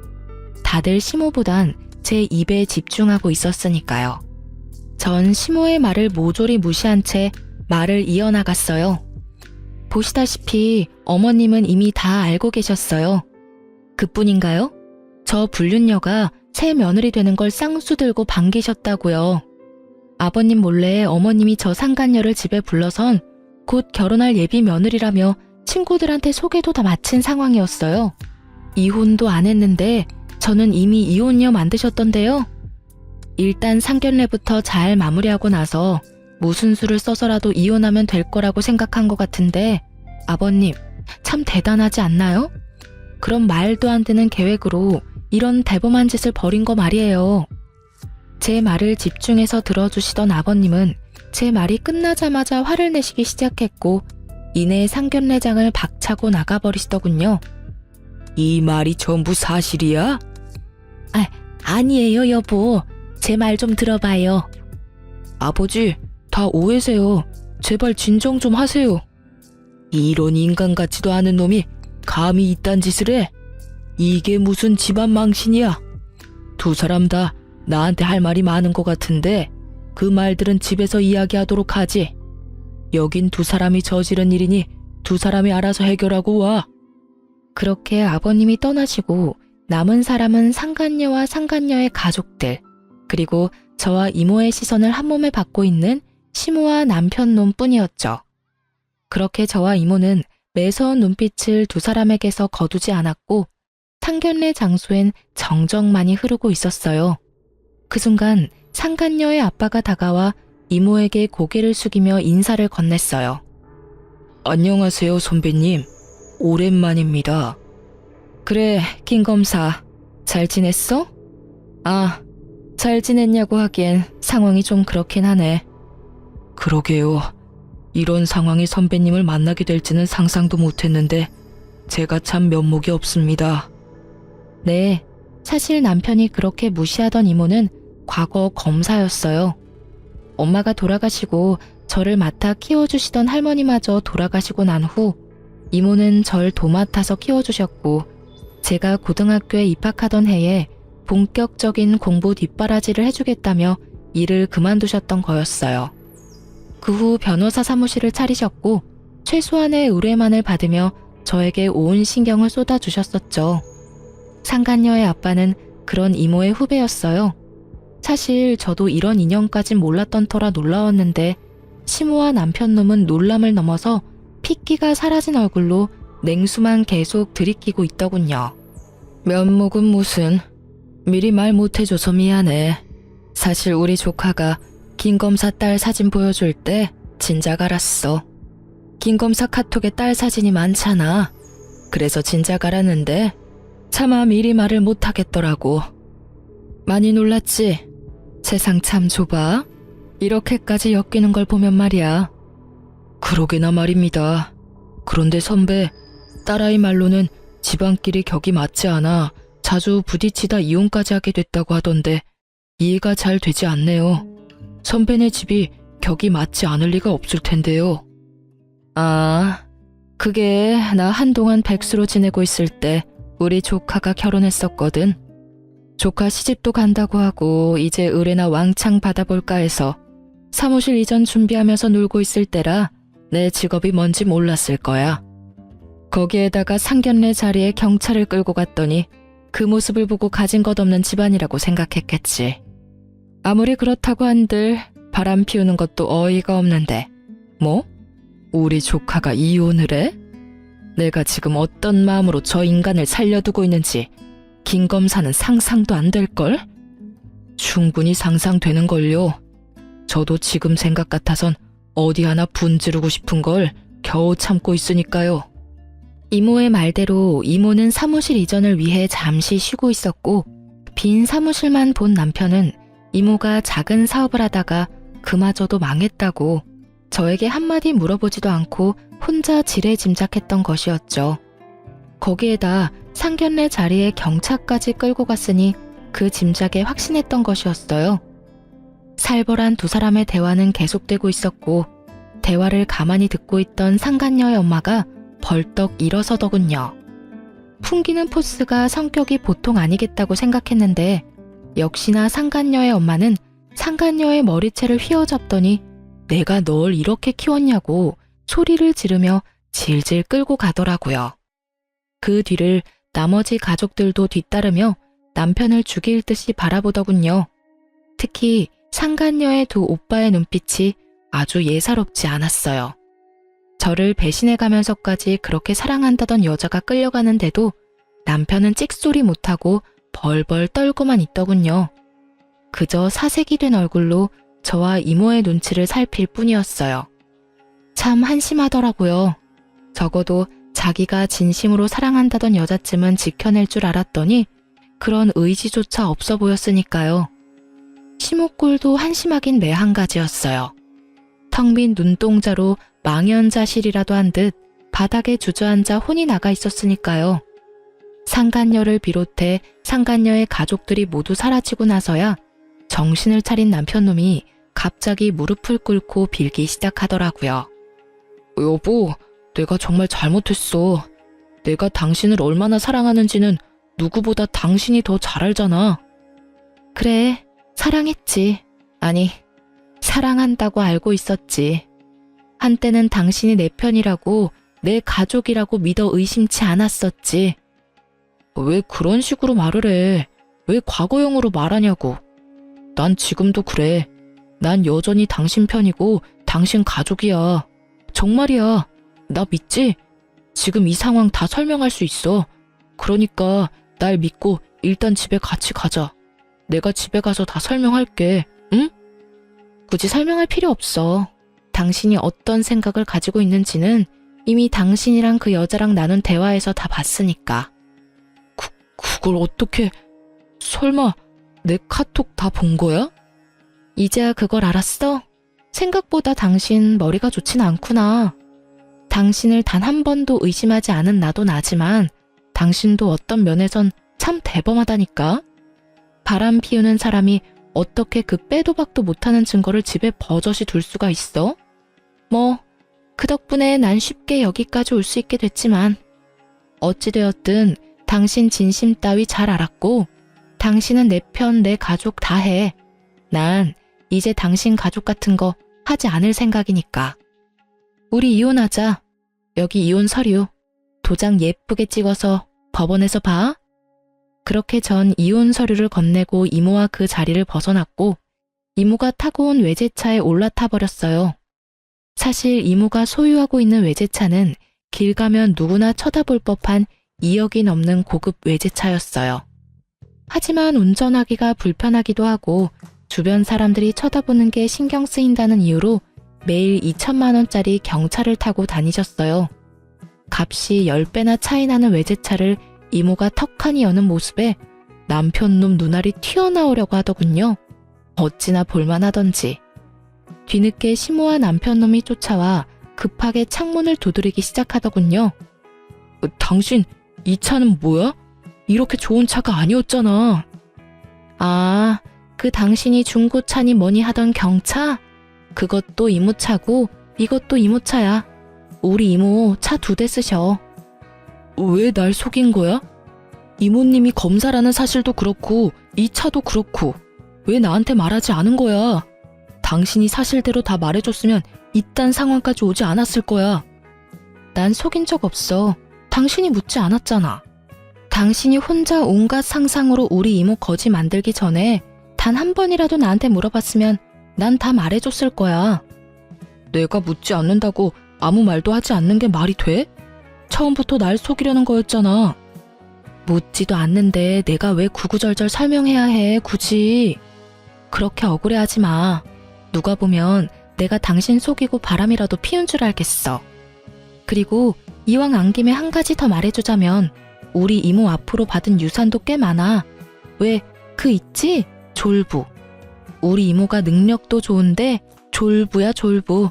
다들 시모보단 제 입에 집중하고 있었으니까요. 전 시모의 말을 모조리 무시한 채 말을 이어나갔어요. 보시다시피 어머님은 이미 다 알고 계셨어요. 그뿐인가요? 저 불륜녀가 새 며느리 되는 걸 쌍수 들고 반기셨다고요. 아버님 몰래 어머님이 저 상간녀를 집에 불러선 곧 결혼할 예비 며느리라며 친구들한테 소개도 다 마친 상황이었어요. 이혼도 안 했는데 저는 이미 이혼녀 만드셨던데요. 일단 상견례부터 잘 마무리하고 나서 무슨 수를 써서라도 이혼하면 될 거라고 생각한 것 같은데 아버님 참 대단하지 않나요? 그런 말도 안 되는 계획으로 이런 대범한 짓을 벌인 거 말이에요. 제 말을 집중해서 들어주시던 아버님은 제 말이 끝나자마자 화를 내시기 시작했고 이내 상견례장을 박차고 나가버리시더군요. 이 말이 전부 사실이야? 아니에요 여보. 제 말 좀 들어봐요. 아버지, 다 오해세요. 제발 진정 좀 하세요. 이런 인간 같지도 않은 놈이 감히 이딴 짓을 해? 이게 무슨 집안 망신이야? 두 사람 다 나한테 할 말이 많은 것 같은데 그 말들은 집에서 이야기하도록 하지. 여긴 두 사람이 저지른 일이니 두 사람이 알아서 해결하고 와. 그렇게 아버님이 떠나시고 남은 사람은 상간녀와 상간녀의 가족들 그리고 저와 이모의 시선을 한 몸에 받고 있는 시모와 남편 놈뿐이었죠. 그렇게 저와 이모는 매서운 눈빛을 두 사람에게서 거두지 않았고 상견례 장소엔 정적만이 흐르고 있었어요. 그 순간 상간녀의 아빠가 다가와 이모에게 고개를 숙이며 인사를 건넸어요. 안녕하세요 선배님. 오랜만입니다. 그래 김 검사 잘 지냈어? 잘 지냈냐고 하기엔 상황이 좀 그렇긴 하네. 그러게요. 이런 상황이 선배님을 만나게 될지는 상상도 못했는데 제가 참 면목이 없습니다. 네, 사실 남편이 그렇게 무시하던 이모는 과거 검사였어요. 엄마가 돌아가시고 저를 맡아 키워주시던 할머니마저 돌아가시고 난 후 이모는 절 도맡아서 키워주셨고 제가 고등학교에 입학하던 해에 본격적인 공부 뒷바라지를 해주겠다며 일을 그만두셨던 거였어요. 그 후 변호사 사무실을 차리셨고 최소한의 의뢰만을 받으며 저에게 온 신경을 쏟아주셨었죠. 상간녀의 아빠는 그런 이모의 후배였어요. 사실 저도 이런 인연까진 몰랐던 터라 놀라웠는데 시모와 남편놈은 놀람을 넘어서 핏기가 사라진 얼굴로 냉수만 계속 들이키고 있더군요. 면목은 무슨... 미리 말 못해줘서 미안해. 사실 우리 조카가 김 검사 딸 사진 보여줄 때 진작 알았어. 김 검사 카톡에 딸 사진이 많잖아. 그래서 진작 알았는데 차마 미리 말을 못하겠더라고. 많이 놀랐지? 세상 참 좁아. 이렇게까지 엮이는 걸 보면 말이야. 그러게나 말입니다. 그런데 선배, 딸아이 말로는 집안끼리 격이 맞지 않아 자주 부딪히다 이혼까지 하게 됐다고 하던데 이해가 잘 되지 않네요. 선배네 집이 격이 맞지 않을 리가 없을 텐데요. 그게 나 한동안 백수로 지내고 있을 때 우리 조카가 결혼했었거든. 조카 시집도 간다고 하고 이제 의뢰나 왕창 받아볼까 해서 사무실 이전 준비하면서 놀고 있을 때라 내 직업이 뭔지 몰랐을 거야. 거기에다가 상견례 자리에 경찰을 끌고 갔더니 그 모습을 보고 가진 것 없는 집안이라고 생각했겠지. 아무리 그렇다고 한들 바람 피우는 것도 어이가 없는데 뭐? 우리 조카가 이혼을 해? 내가 지금 어떤 마음으로 저 인간을 살려두고 있는지 김 검사는 상상도 안 될걸? 충분히 상상되는걸요. 저도 지금 생각 같아선 어디 하나 분지르고 싶은 걸 겨우 참고 있으니까요. 이모의 말대로 이모는 사무실 이전을 위해 잠시 쉬고 있었고 빈 사무실만 본 남편은 이모가 작은 사업을 하다가 그마저도 망했다고 저에게 한마디 물어보지도 않고 혼자 지레짐작했던 것이었죠. 거기에다 상견례 자리에 경차까지 끌고 갔으니 그 짐작에 확신했던 것이었어요. 살벌한 두 사람의 대화는 계속되고 있었고 대화를 가만히 듣고 있던 상간녀의 엄마가 벌떡 일어서더군요. 풍기는 포스가 성격이 보통 아니겠다고 생각했는데 역시나 상간녀의 엄마는 상간녀의 머리채를 휘어잡더니 내가 널 이렇게 키웠냐고 소리를 지르며 질질 끌고 가더라고요. 그 뒤를 나머지 가족들도 뒤따르며 남편을 죽일 듯이 바라보더군요. 특히 상간녀의 두 오빠의 눈빛이 아주 예사롭지 않았어요. 저를 배신해가면서까지 그렇게 사랑한다던 여자가 끌려가는데도 남편은 찍소리 못하고 벌벌 떨고만 있더군요. 그저 사색이 된 얼굴로 저와 이모의 눈치를 살필 뿐이었어요. 참 한심하더라고요. 적어도 자기가 진심으로 사랑한다던 여자쯤은 지켜낼 줄 알았더니 그런 의지조차 없어 보였으니까요. 시모꼴도 한심하긴 매 한 가지였어요. 텅 빈 눈동자로 망연자실이라도 한 듯 바닥에 주저앉아 혼이 나가 있었으니까요. 상간녀를 비롯해 상간녀의 가족들이 모두 사라지고 나서야 정신을 차린 남편놈이 갑자기 무릎을 꿇고 빌기 시작하더라고요. 여보, 내가 정말 잘못했어. 내가 당신을 얼마나 사랑하는지는 누구보다 당신이 더 잘 알잖아. 그래, 사랑했지. 아니, 사랑한다고 알고 있었지. 한때는 당신이 내 편이라고, 내 가족이라고 믿어 의심치 않았었지. 왜 그런 식으로 말을 해? 왜 과거형으로 말하냐고. 난 지금도 그래. 난 여전히 당신 편이고 당신 가족이야. 정말이야. 나 믿지? 지금 이 상황 다 설명할 수 있어. 그러니까 날 믿고 일단 집에 같이 가자. 내가 집에 가서 다 설명할게. 응? 굳이 설명할 필요 없어. 당신이 어떤 생각을 가지고 있는지는 이미 당신이랑 그 여자랑 나눈 대화에서 다 봤으니까. 그걸 어떻게... 설마 내 카톡 다 본 거야? 이제야 그걸 알았어? 생각보다 당신 머리가 좋진 않구나. 당신을 단 한 번도 의심하지 않은 나도 나지만 당신도 어떤 면에선 참 대범하다니까. 바람 피우는 사람이 어떻게 그 빼도 박도 못하는 증거를 집에 버젓이 둘 수가 있어? 뭐, 그 덕분에 난 쉽게 여기까지 올 수 있게 됐지만 어찌되었든 당신 진심 따위 잘 알았고 당신은 내 편, 내 가족 다 해. 난 이제 당신 가족 같은 거 하지 않을 생각이니까. 우리 이혼하자. 여기 이혼 서류. 도장 예쁘게 찍어서 법원에서 봐. 그렇게 전 이혼 서류를 건네고 이모와 그 자리를 벗어났고 이모가 타고 온 외제차에 올라타 버렸어요. 사실 이모가 소유하고 있는 외제차는 길 가면 누구나 쳐다볼 법한 2억이 넘는 고급 외제차였어요. 하지만 운전하기가 불편하기도 하고 주변 사람들이 쳐다보는 게 신경 쓰인다는 이유로 매일 2천만 원짜리 경차를 타고 다니셨어요. 값이 10배나 차이 나는 외제차를 이모가 턱하니 여는 모습에 남편놈 눈알이 튀어나오려고 하더군요. 어찌나 볼만하던지. 뒤늦게 시모와 남편놈이 쫓아와 급하게 창문을 두드리기 시작하더군요. 당신 이 차는 뭐야? 이렇게 좋은 차가 아니었잖아. 아, 그 당신이 중고차니 뭐니 하던 경차? 그것도 이모 차고 이것도 이모 차야. 우리 이모 차 2대 쓰셔. 왜 날 속인 거야? 이모님이 검사라는 사실도 그렇고 이 차도 그렇고 왜 나한테 말하지 않은 거야? 당신이 사실대로 다 말해줬으면 이딴 상황까지 오지 않았을 거야. 난 속인 적 없어. 당신이 묻지 않았잖아. 당신이 혼자 온갖 상상으로 우리 이모 거지 만들기 전에 단 한 번이라도 나한테 물어봤으면 난 다 말해줬을 거야. 내가 묻지 않는다고 아무 말도 하지 않는 게 말이 돼? 처음부터 날 속이려는 거였잖아. 묻지도 않는데 내가 왜 구구절절 설명해야 해, 굳이. 그렇게 억울해하지 마. 누가 보면 내가 당신 속이고 바람이라도 피운 줄 알겠어. 그리고 이왕 안 김에 한 가지 더 말해주자면 우리 이모 앞으로 받은 유산도 꽤 많아. 왜, 그 있지? 졸부. 우리 이모가 능력도 좋은데 졸부야, 졸부.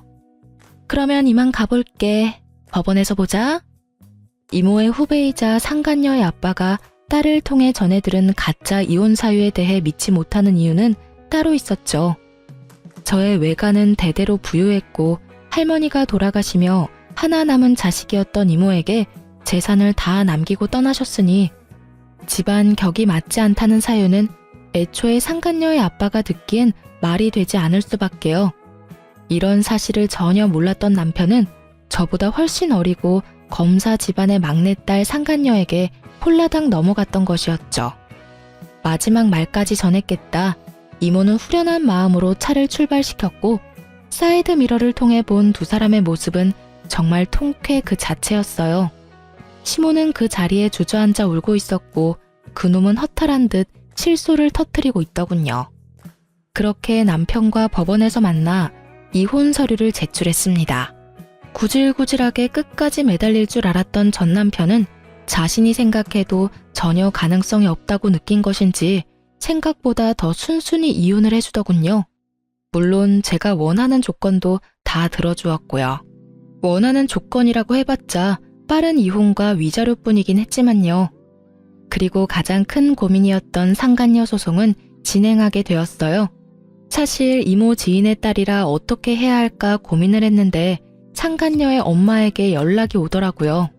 그러면 이만 가볼게. 법원에서 보자. 이모의 후배이자 상간녀의 아빠가 딸을 통해 전해 들은 가짜 이혼 사유에 대해 믿지 못하는 이유는 따로 있었죠. 저의 외가는 대대로 부유했고 할머니가 돌아가시며 하나 남은 자식이었던 이모에게 재산을 다 남기고 떠나셨으니 집안 격이 맞지 않다는 사유는 애초에 상간녀의 아빠가 듣기엔 말이 되지 않을 수밖에요. 이런 사실을 전혀 몰랐던 남편은 저보다 훨씬 어리고 검사 집안의 막내딸 상간녀에게 홀라당 넘어갔던 것이었죠. 마지막 말까지 전했겠다. 이모는 후련한 마음으로 차를 출발시켰고 사이드 미러를 통해 본 두 사람의 모습은 정말 통쾌 그 자체였어요. 시모는 그 자리에 주저앉아 울고 있었고 그놈은 허탈한 듯 실소를 터뜨리고 있더군요. 그렇게 남편과 법원에서 만나 이혼 서류를 제출했습니다. 구질구질하게 끝까지 매달릴 줄 알았던 전 남편은 자신이 생각해도 전혀 가능성이 없다고 느낀 것인지 생각보다 더 순순히 이혼을 해주더군요. 물론 제가 원하는 조건도 다 들어주었고요. 원하는 조건이라고 해봤자 빠른 이혼과 위자료뿐이긴 했지만요. 그리고 가장 큰 고민이었던 상간녀 소송은 진행하게 되었어요. 사실 이모 지인의 딸이라 어떻게 해야 할까 고민을 했는데 상간녀의 엄마에게 연락이 오더라고요.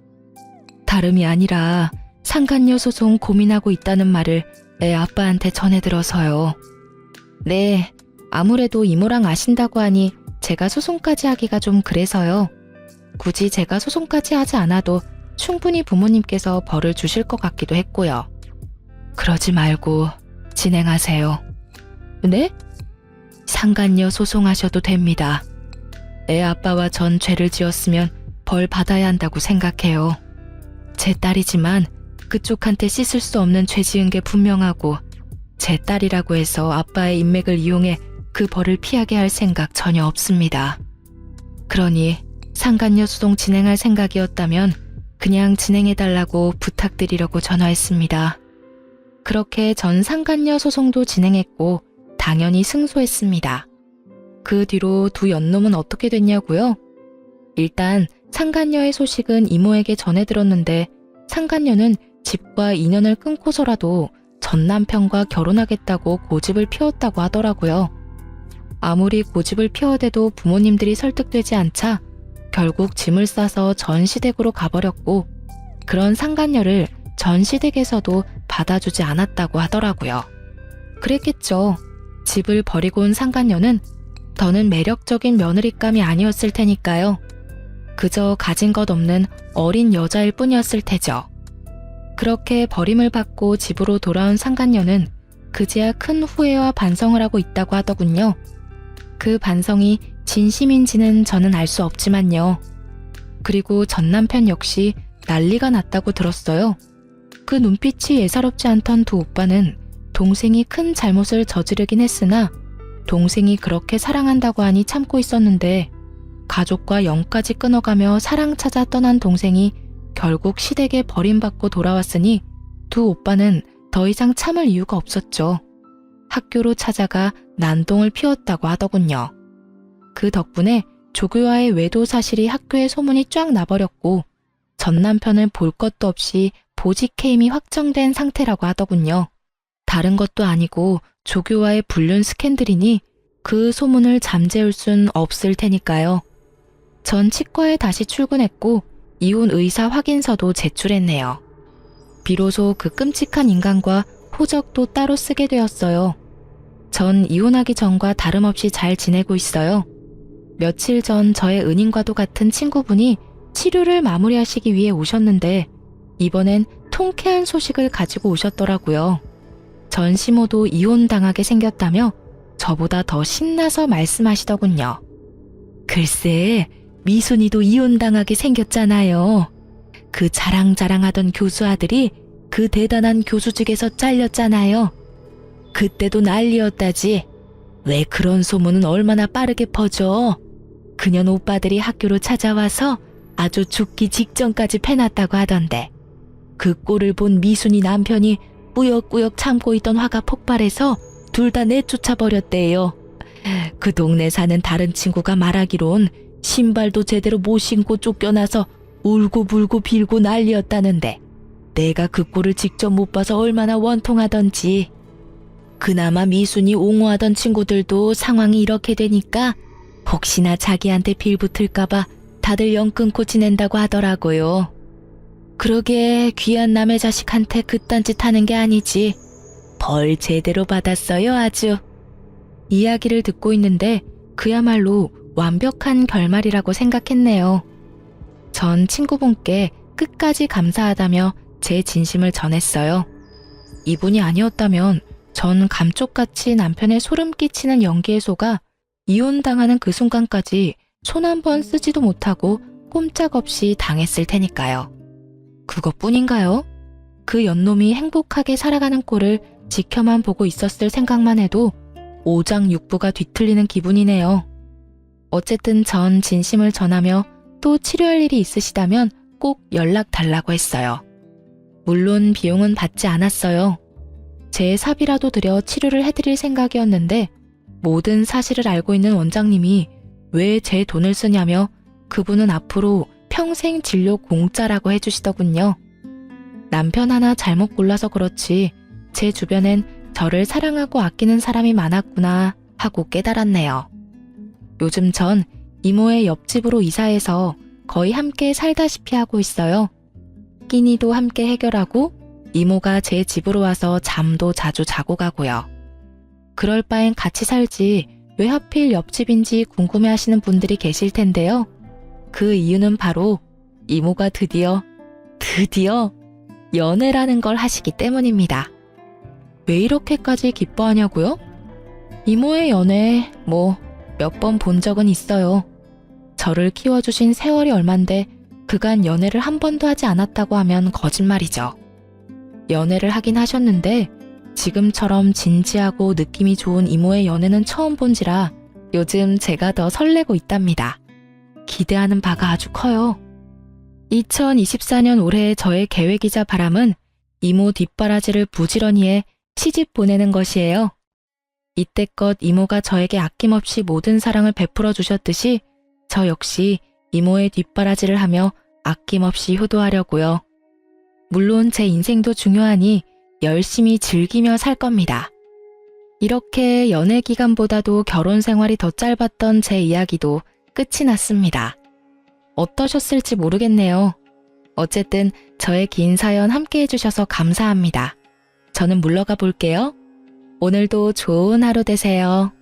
다름이 아니라 상간녀 소송 고민하고 있다는 말을 애 아빠한테 전해들어서요. 네, 아무래도 이모랑 아신다고 하니 제가 소송까지 하기가 좀 그래서요. 굳이 제가 소송까지 하지 않아도 충분히 부모님께서 벌을 주실 것 같기도 했고요. 그러지 말고 진행하세요. 네? 상간녀 소송하셔도 됩니다. 애 아빠와 전 죄를 지었으면 벌 받아야 한다고 생각해요. 제 딸이지만 그쪽한테 씻을 수 없는 죄 지은 게 분명하고 제 딸이라고 해서 아빠의 인맥을 이용해 그 벌을 피하게 할 생각 전혀 없습니다. 그러니 상간녀 소송 진행할 생각이었다면 그냥 진행해달라고 부탁드리려고 전화했습니다. 그렇게 전 상간녀 소송도 진행했고 당연히 승소했습니다. 그 뒤로 두 연놈은 어떻게 됐냐고요? 일단 상간녀의 소식은 이모에게 전해들었는데 상간녀는 집과 인연을 끊고서라도 전 남편과 결혼하겠다고 고집을 피웠다고 하더라고요. 아무리 고집을 피워대도 부모님들이 설득되지 않자 결국 짐을 싸서 전시댁으로 가버렸고 그런 상간녀를 전시댁에서도 받아주지 않았다고 하더라고요. 그랬겠죠. 집을 버리고 온 상간녀는 더는 매력적인 며느리감이 아니었을 테니까요. 그저 가진 것 없는 어린 여자일 뿐이었을 테죠. 그렇게 버림을 받고 집으로 돌아온 상간녀는 그제야 큰 후회와 반성을 하고 있다고 하더군요. 그 반성이 진심인지는 저는 알 수 없지만요. 그리고 전 남편 역시 난리가 났다고 들었어요. 그 눈빛이 예사롭지 않던 두 오빠는 동생이 큰 잘못을 저지르긴 했으나 동생이 그렇게 사랑한다고 하니 참고 있었는데 가족과 영까지 끊어가며 사랑 찾아 떠난 동생이 결국 시댁에 버림받고 돌아왔으니 두 오빠는 더 이상 참을 이유가 없었죠. 학교로 찾아가 난동을 피웠다고 하더군요. 그 덕분에 조교와의 외도 사실이 학교에 소문이 쫙 나버렸고 전 남편은 볼 것도 없이 보직해임이 확정된 상태라고 하더군요. 다른 것도 아니고 조교와의 불륜 스캔들이니 그 소문을 잠재울 순 없을 테니까요. 전 치과에 다시 출근했고 이혼 의사 확인서도 제출했네요. 비로소 그 끔찍한 인간과 호적도 따로 쓰게 되었어요. 전 이혼하기 전과 다름없이 잘 지내고 있어요. 며칠 전 저의 은인과도 같은 친구분이 치료를 마무리하시기 위해 오셨는데 이번엔 통쾌한 소식을 가지고 오셨더라고요. 전 시모도 이혼당하게 생겼다며 저보다 더 신나서 말씀하시더군요. 글쎄, 미순이도 이혼당하게 생겼잖아요. 그 자랑자랑하던 교수 아들이 그 대단한 교수직에서 잘렸잖아요. 그때도 난리였다지. 왜 그런 소문은 얼마나 빠르게 퍼져. 그년 오빠들이 학교로 찾아와서 아주 죽기 직전까지 패놨다고 하던데. 그 꼴을 본 미순이 남편이 꾸역꾸역 참고 있던 화가 폭발해서 둘 다 내쫓아버렸대요. 그 동네 사는 다른 친구가 말하기론 신발도 제대로 못 신고 쫓겨나서 울고불고 빌고 난리였다는데 내가 그 꼴을 직접 못 봐서 얼마나 원통하던지. 그나마 미순이 옹호하던 친구들도 상황이 이렇게 되니까 혹시나 자기한테 빌붙을까봐 다들 연 끊고 지낸다고 하더라고요. 그러게 귀한 남의 자식한테 그딴 짓 하는 게 아니지. 벌 제대로 받았어요, 아주. 이야기를 듣고 있는데 그야말로 완벽한 결말이라고 생각했네요. 전 친구분께 끝까지 감사하다며 제 진심을 전했어요. 이분이 아니었다면 전 감쪽같이 남편의 소름 끼치는 연기에 속아 이혼당하는 그 순간까지 손 한 번 쓰지도 못하고 꼼짝없이 당했을 테니까요. 그것뿐인가요? 그 연놈이 행복하게 살아가는 꼴을 지켜만 보고 있었을 생각만 해도 오장육부가 뒤틀리는 기분이네요. 어쨌든 전 진심을 전하며 또 치료할 일이 있으시다면 꼭 연락 달라고 했어요. 물론 비용은 받지 않았어요. 제 사비라도 들여 치료를 해드릴 생각이었는데 모든 사실을 알고 있는 원장님이 왜 제 돈을 쓰냐며 그분은 앞으로 평생 진료 공짜라고 해주시더군요. 남편 하나 잘못 골라서 그렇지 제 주변엔 저를 사랑하고 아끼는 사람이 많았구나 하고 깨달았네요. 요즘 전 이모의 옆집으로 이사해서 거의 함께 살다시피 하고 있어요. 끼니도 함께 해결하고 이모가 제 집으로 와서 잠도 자주 자고 가고요. 그럴 바엔 같이 살지 왜 하필 옆집인지 궁금해하시는 분들이 계실 텐데요. 그 이유는 바로 이모가 드디어 연애라는 걸 하시기 때문입니다. 왜 이렇게까지 기뻐하냐고요? 이모의 연애 몇 번 본 적은 있어요. 저를 키워주신 세월이 얼만데 그간 연애를 한 번도 하지 않았다고 하면 거짓말이죠. 연애를 하긴 하셨는데 지금처럼 진지하고 느낌이 좋은 이모의 연애는 처음 본지라 요즘 제가 더 설레고 있답니다. 기대하는 바가 아주 커요. 2024년 올해 저의 계획이자 바람은 이모 뒷바라지를 부지런히 해 시집 보내는 것이에요. 이때껏 이모가 저에게 아낌없이 모든 사랑을 베풀어 주셨듯이 저 역시 이모의 뒷바라지를 하며 아낌없이 효도하려고요. 물론 제 인생도 중요하니 열심히 즐기며 살 겁니다. 이렇게 연애 기간보다도 결혼 생활이 더 짧았던 제 이야기도 끝이 났습니다. 어떠셨을지 모르겠네요. 어쨌든 저의 긴 사연 함께 해주셔서 감사합니다. 저는 물러가 볼게요. 오늘도 좋은 하루 되세요.